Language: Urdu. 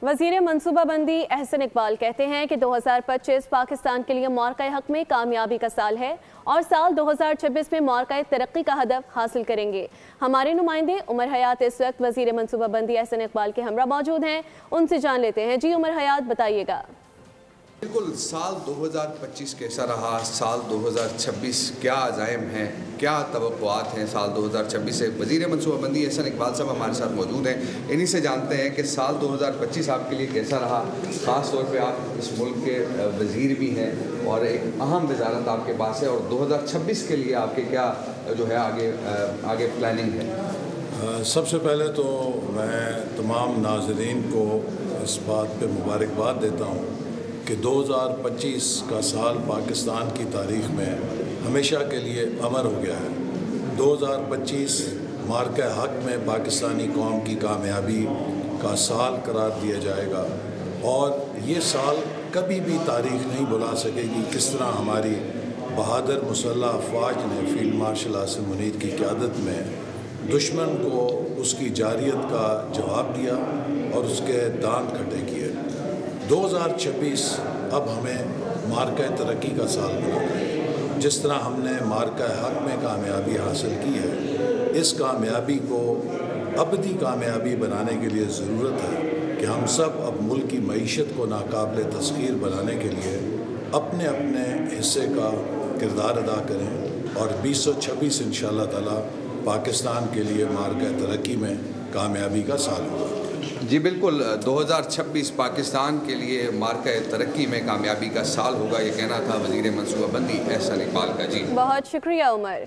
وزیر منصوبہ بندی احسن اقبال کہتے ہیں کہ 2025 پاکستان کے لیے معرکہ حق میں کامیابی کا سال ہے اور سال 2026 میں معرکہ ترقی کا ہدف حاصل کریں گے۔ ہمارے نمائندے عمر حیات اس وقت وزیر منصوبہ بندی احسن اقبال کے ہمراہ موجود ہیں، ان سے جان لیتے ہیں۔ جی عمر حیات، بتائیے گا۔ بالکل، سال 2025 کیسا رہا، سال 2026 کیا عزائم ہیں، کیا توقعات ہیں سال 2026 سے؟ وزیر منصوبہ بندی احسن اقبال صاحب ہمارے ساتھ موجود ہیں، انہی سے جانتے ہیں کہ سال 2025 آپ کے لیے کیسا رہا۔ خاص طور پہ آپ اس ملک کے وزیر بھی ہیں اور ایک اہم وزارت آپ کے پاس ہے، اور 2026 کے لیے آپ کے کیا جو ہے آگے پلاننگ ہے؟ سب سے پہلے تو میں تمام ناظرین کو اس بات پہ مبارکباد دیتا ہوں کہ 2025 کا سال پاکستان کی تاریخ میں ہمیشہ کے لیے امر ہو گیا ہے۔ 2025 معرکہ حق میں پاکستانی قوم کی کامیابی کا سال قرار دیا جائے گا، اور یہ سال کبھی بھی تاریخ نہیں بھلا سکے گی کس طرح ہماری بہادر مسلح افواج نے فیلڈ مارشل عاصم منیر کی قیادت میں دشمن کو اس کی جارحیت کا جواب دیا اور اس کے دانت کھٹے کیے۔ 2026 اب ہمیں معرکہ ترقی کا سال بنانا ہے۔ جس طرح ہم نے معرکہ حق میں کامیابی حاصل کی ہے، اس کامیابی کو ابدی کامیابی بنانے کے لیے ضرورت ہے کہ ہم سب اب ملک کی معیشت کو ناقابل تسخیر بنانے کے لیے اپنے اپنے حصے کا کردار ادا کریں، اور 2026 انشاءاللہ تعالی پاکستان کے لیے معرکہ ترقی میں کامیابی کا سال ہوگا۔ جی بالکل، 2026 پاکستان کے لیے معرکہ ترقی میں کامیابی کا سال ہوگا، یہ کہنا تھا وزیر منصوبہ بندی احسن اقبال کا۔ جی بہت شکریہ عمر۔